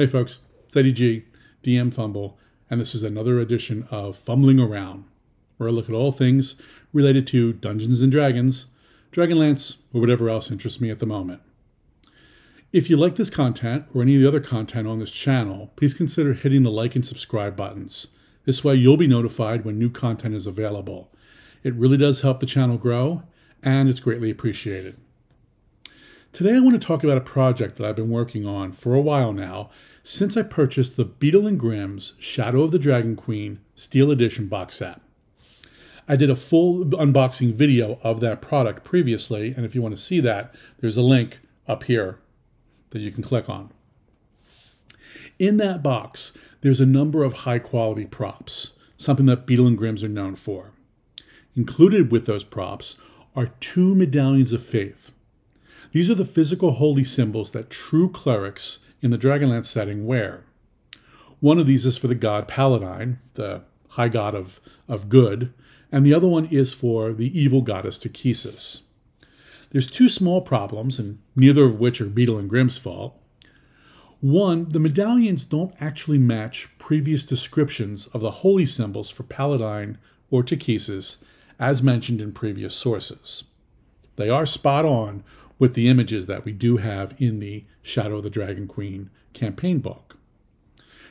Hey folks, it's Eddie G, DM Fumble, and this is another edition of Fumbling Around, where I look at all things related to Dungeons & Dragons, Dragonlance, or whatever else interests me at the moment. If you like this content or any of the other content on this channel, please consider hitting the like and subscribe buttons. This way you'll be notified when new content is available. It really does help the channel grow, and it's greatly appreciated. Today I want to talk about a project that I've been working on for a while now, since I purchased the Beadle & Grimm's Shadow of the Dragon Queen Steel Edition box set. I did a full unboxing video of that product previously, and if you want to see that, there's a link up here that you can click on. In that box, there's a number of high-quality props, something that Beadle & Grimm's are known for. Included with those props are 2 Medallions of Faith. These are the physical holy symbols that true clerics in the Dragonlance setting wear. One of these is for the god Paladine, the high god of good, and the other one is for the evil goddess Takesis. There's 2 small problems, and neither of which are Beadle & Grimm's fault. One, the medallions don't actually match previous descriptions of the holy symbols for Paladine or Takesis, as mentioned in previous sources. They are spot on with the images that we do have in the Shadow of the Dragon Queen campaign book.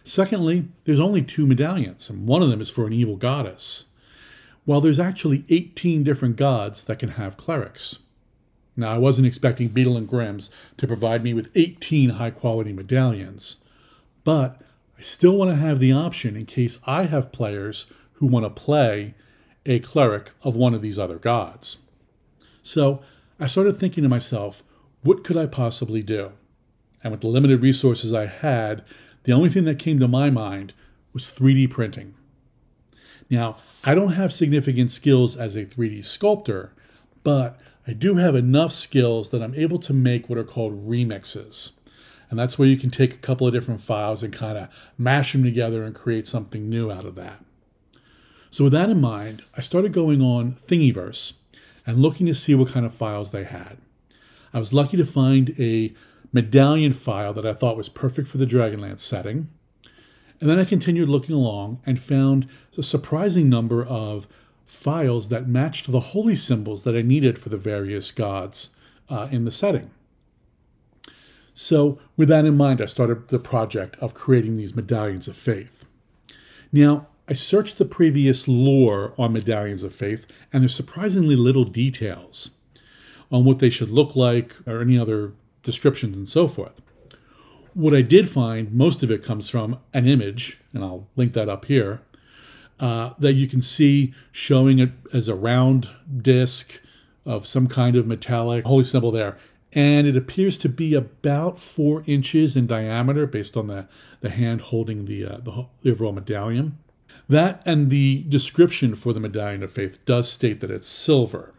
Secondly, there's only 2 medallions, and one of them is for an evil goddess, while there's actually 18 different gods that can have clerics. Now, I wasn't expecting Beadle & Grimm's to provide me with 18 high-quality medallions, but I still want to have the option in case I have players who want to play a cleric of one of these other gods. So I started thinking to myself, what could I possibly do? And with the limited resources I had, the only thing that came to my mind was 3D printing. Now, I don't have significant skills as a 3D sculptor, but I do have enough skills that I'm able to make what are called remixes. And that's where you can take a couple of different files and kind of mash them together and create something new out of that. So with that in mind, I started going on Thingiverse and looking to see what kind of files they had. I was lucky to find a medallion file that I thought was perfect for the Dragonlance setting. And then I continued looking along and found a surprising number of files that matched the holy symbols that I needed for the various gods in the setting. So with that in mind, I started the project of creating these Medallions of Faith. Now, I searched the previous lore on Medallions of Faith, and there's surprisingly little details on what they should look like or any other descriptions and so forth. What I did find, most of it comes from an image, and I'll link that up here, that you can see showing it as a round disc of some kind of metallic holy symbol there. And it appears to be about 4 inches in diameter based on the hand holding the overall medallion. That and the description for the Medallion of Faith does state that it's silver.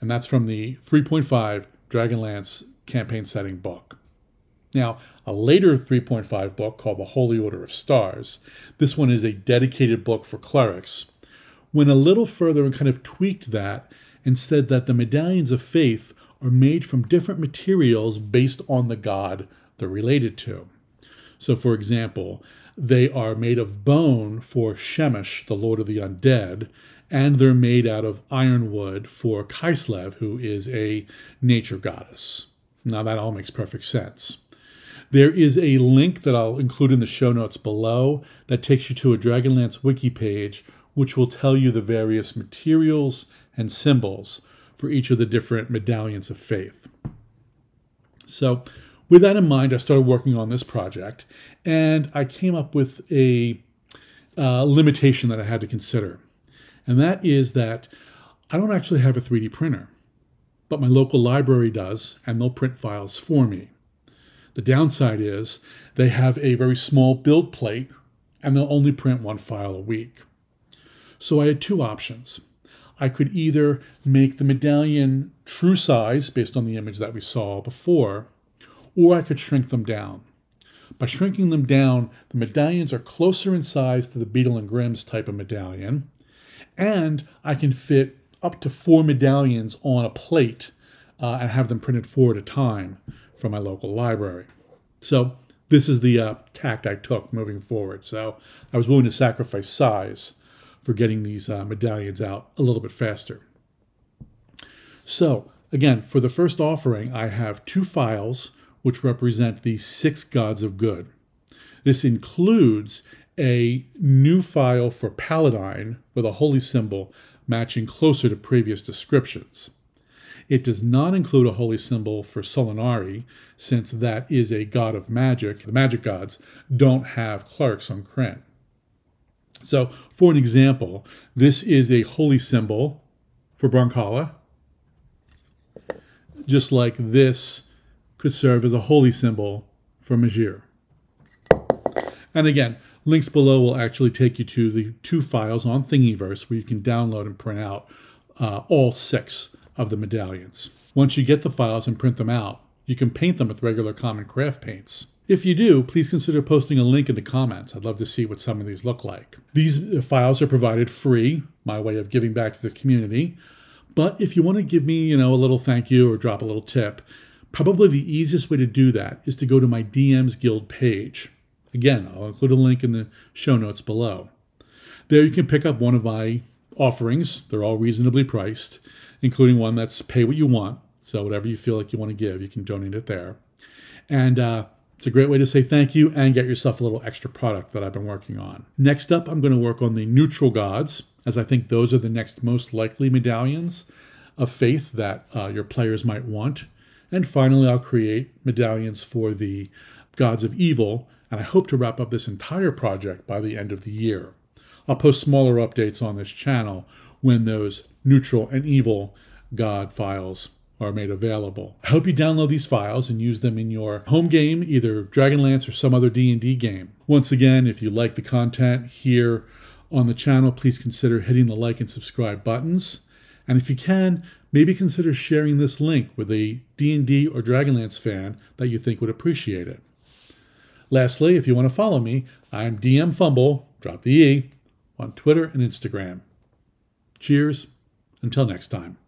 And that's from the 3.5 Dragonlance campaign setting book. Now, a later 3.5 book called the Holy Order of Stars, this one is a dedicated book for clerics, went a little further and kind of tweaked that and said that the Medallions of Faith are made from different materials based on the god they're related to. So, for example, they are made of bone for Shemesh, the Lord of the Undead, and they're made out of ironwood for Kislev, who is a nature goddess. Now that all makes perfect sense. There is a link that I'll include in the show notes below that takes you to a Dragonlance wiki page, which will tell you the various materials and symbols for each of the different Medallions of Faith. So, with that in mind, I started working on this project, and I came up with a limitation that I had to consider. And that is that I don't actually have a 3D printer, but my local library does, and they'll print files for me. The downside is they have a very small build plate, and they'll only print 1 file a week. So I had 2 options. I could either make the medallion true size based on the image that we saw before, or I could shrink them down. By shrinking them down, the medallions are closer in size to the Beadle & Grimm's type of medallion, and I can fit up to 4 medallions on a plate and have them printed 4 at a time from my local library. So this is the tact I took moving forward. So I was willing to sacrifice size for getting these medallions out a little bit faster. So again, for the first offering, I have 2 files which represent the 6 gods of good. This includes a new file for Paladine with a holy symbol matching closer to previous descriptions. It does not include a holy symbol for Solinari, since that is a god of magic. The magic gods don't have clerics on Krynn. So, for an example, this is a holy symbol for Broncala, just like this could serve as a holy symbol for Majir. And again, links below will actually take you to the 2 files on Thingiverse where you can download and print out all 6 of the medallions. Once you get the files and print them out, you can paint them with regular common craft paints. If you do, please consider posting a link in the comments. I'd love to see what some of these look like. These files are provided free, my way of giving back to the community. But if you want to give me, a little thank you or drop a little tip, probably the easiest way to do that is to go to my DMsGuild page. Again, I'll include a link in the show notes below. There you can pick up one of my offerings. They're all reasonably priced, including one that's pay what you want. So whatever you feel like you want to give, you can donate it there. And it's a great way to say thank you and get yourself a little extra product that I've been working on. Next up, I'm going to work on the neutral gods, as I think those are the next most likely medallions of faith that your players might want. And finally, I'll create medallions for the gods of evil, and I hope to wrap up this entire project by the end of the year. I'll post smaller updates on this channel when those neutral and evil god files are made available. I hope you download these files and use them in your home game, either Dragonlance or some other D&D game. Once again, if you like the content here on the channel, please consider hitting the like and subscribe buttons. And if you can, maybe consider sharing this link with a D&D or Dragonlance fan that you think would appreciate it. Lastly, if you want to follow me, I'm DMFumble, drop the E, on Twitter and Instagram. Cheers, until next time.